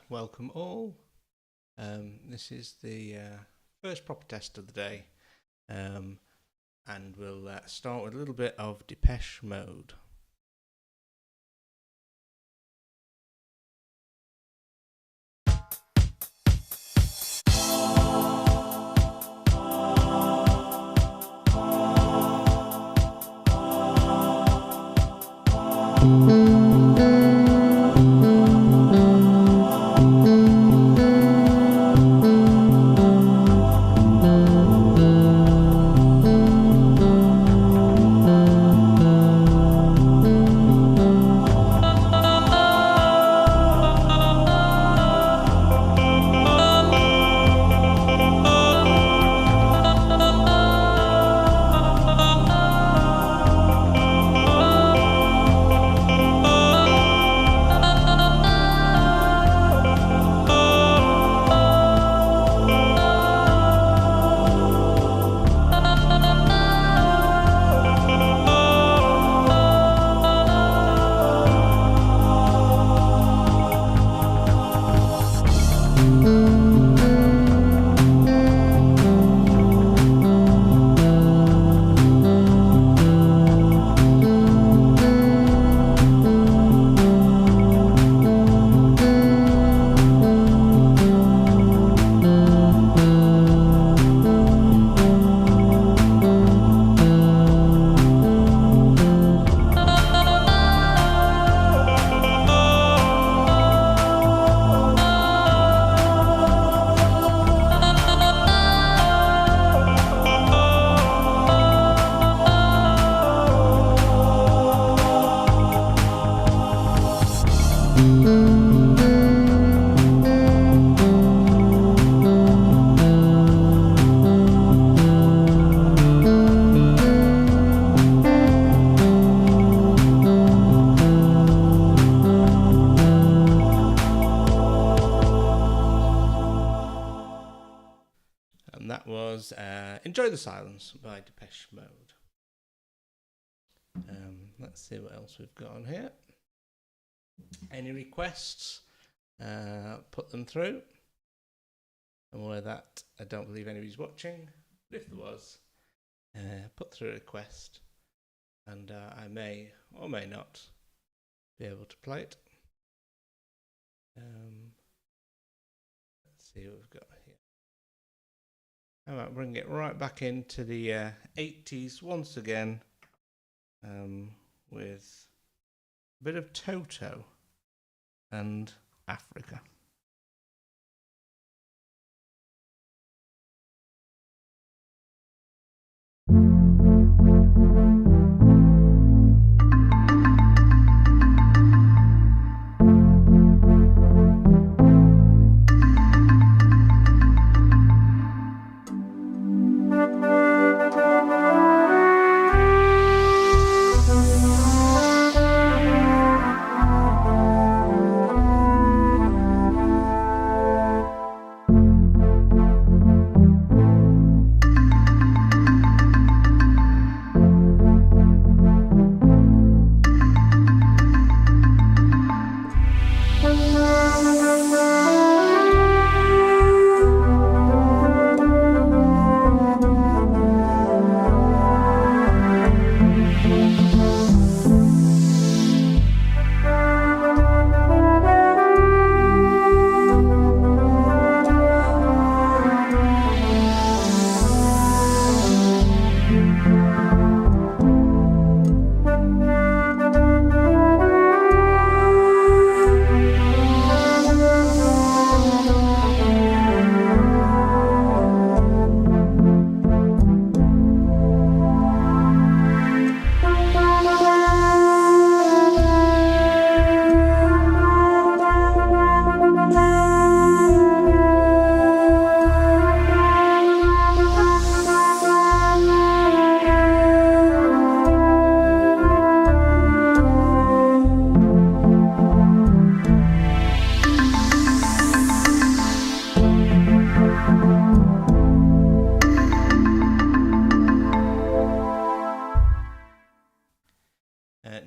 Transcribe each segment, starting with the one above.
Welcome all. This is the first proper test of the day, and we'll start with a little bit of Depeche Mode. And that was Enjoy the Silence by Depeche Mode. Let's see what else we've got on here. Any requests? Put them through. And where that, I don't believe anybody's watching. But if there was, put through a request. And I may or may not be able to play it. Let's see what we've got here. I might bring it right back into the 80s once again, with a bit of Toto and Africa.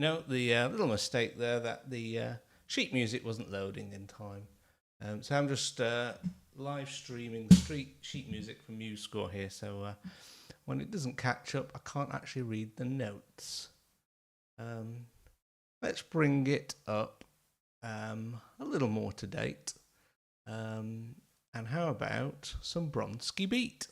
Note the little mistake there that the sheet music wasn't loading in time. So I'm just live streaming the sheet music from MuseScore here, so when it doesn't catch up, I can't actually read the notes. Let's bring it up a little more to date. And how about some Bronski Beat?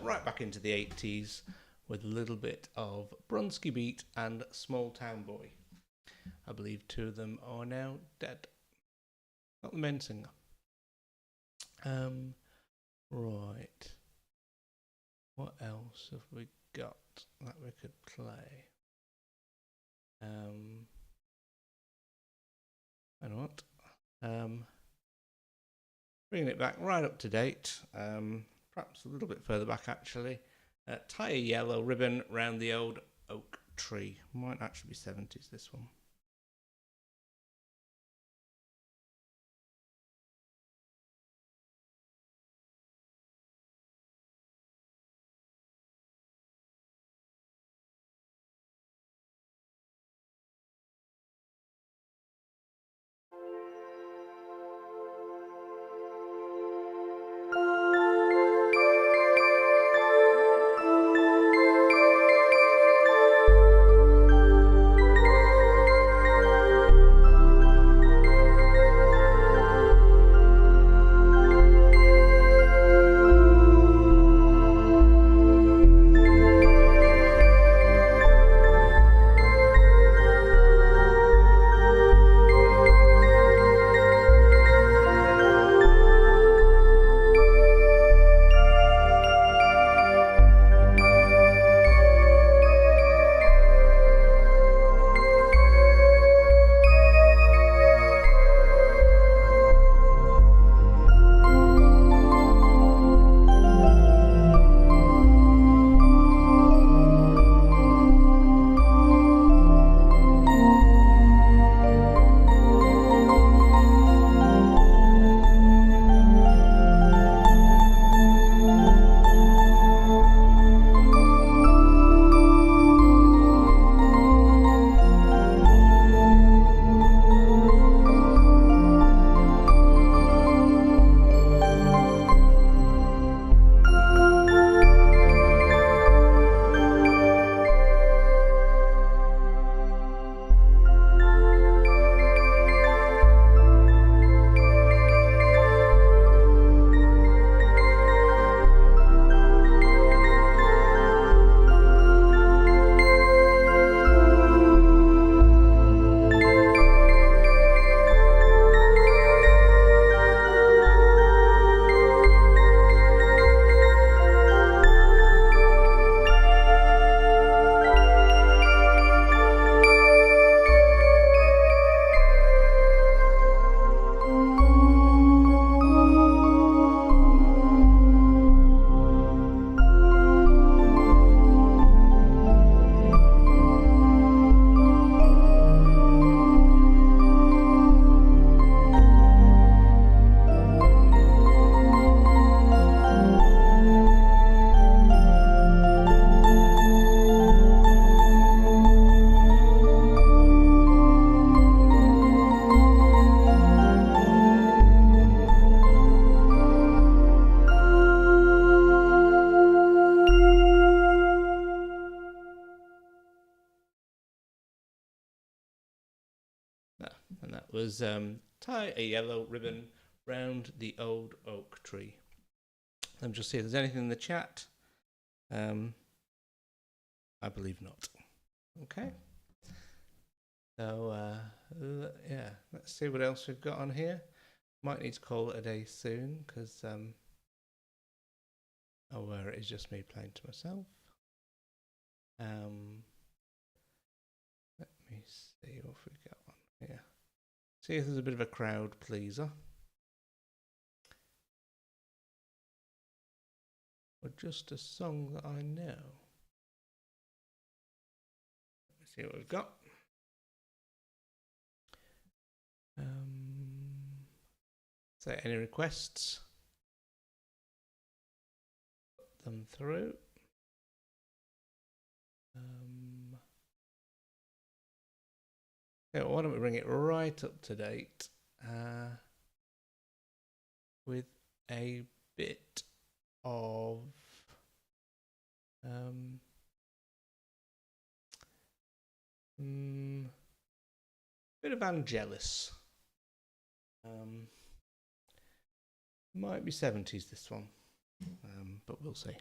Right back into the 80s with a little bit of Bronski Beat and Small Town Boy. I believe two of them are now dead. Not the main singer. Right. What else have we got that we could play? I know what. Bringing it back right up to date. Perhaps a little bit further back actually. Tie a yellow ribbon round the old oak tree. Might actually be 70s this one. was tie a yellow ribbon round the old oak tree. Let me just see if there's anything in the chat. I believe not. Okay. So, yeah, let's see what else we've got on here. Might need to call it a day soon because, where it is just me playing to myself. Let me see what we've got on here. See if there's a bit of a crowd pleaser. Or just a song that I know. Let's see what we've got. So any requests? Put them through. Yeah, why don't we bring it right up to date with a bit of bit of Vangelis. Might be 70s this one, but we'll see.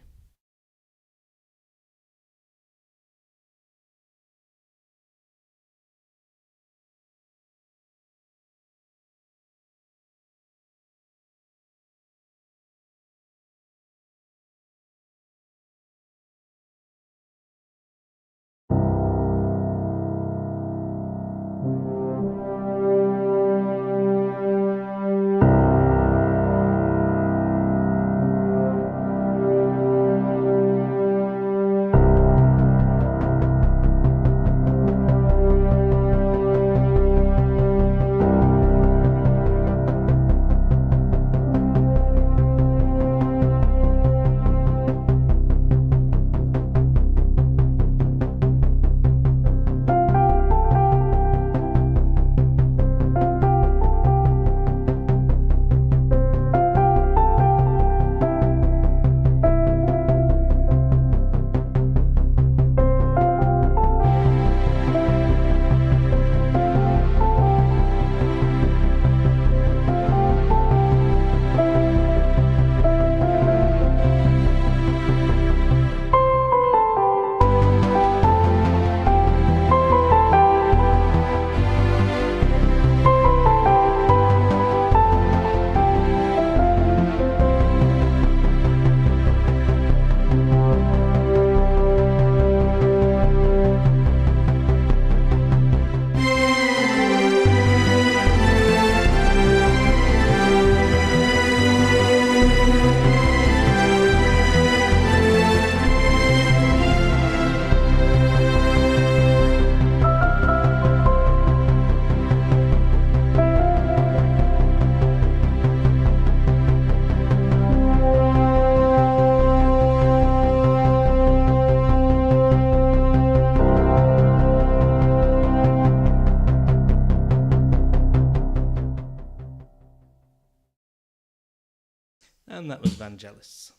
And that was Vangelis.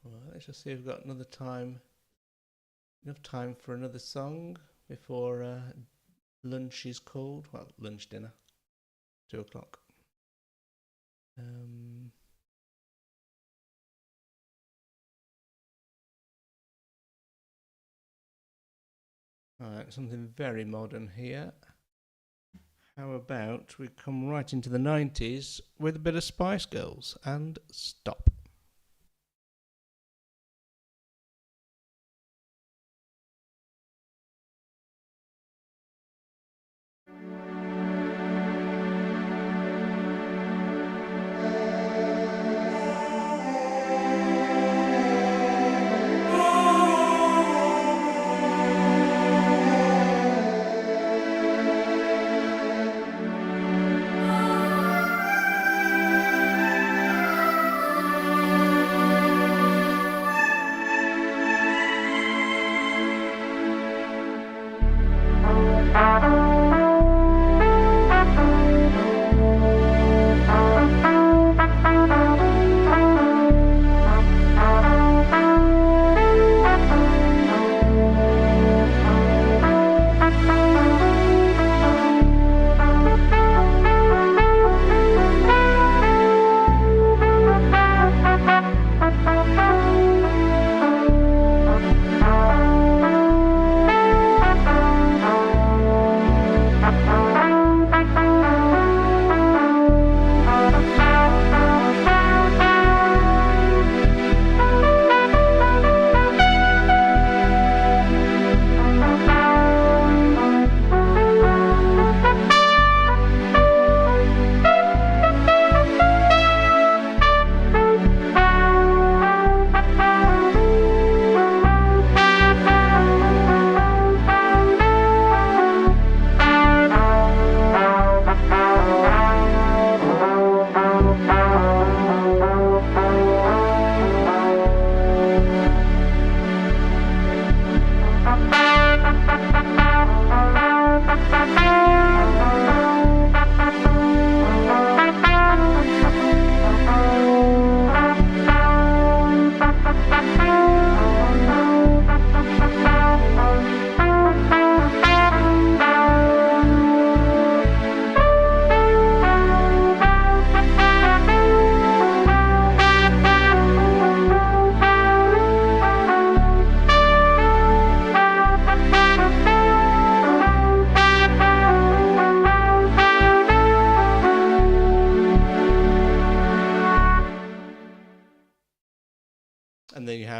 Well, let's just see if we've got enough time for another song before lunch is called. Well, lunch dinner, 2 o'clock. All right, something very modern here. How about we come right into the 90s with a bit of Spice Girls and Stop.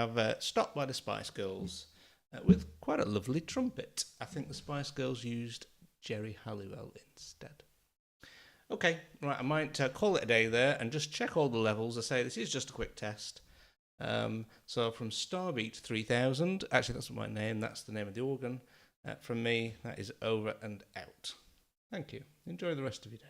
have Stopped by the Spice Girls with quite a lovely trumpet. I think the Spice Girls used Jerry Halliwell instead. Okay, right, I might call it a day there and just check all the levels. I say this is just a quick test. So from Starbeat 3000, actually that's my name, that's the name of the organ. From me, that is over and out. Thank you. Enjoy the rest of your day.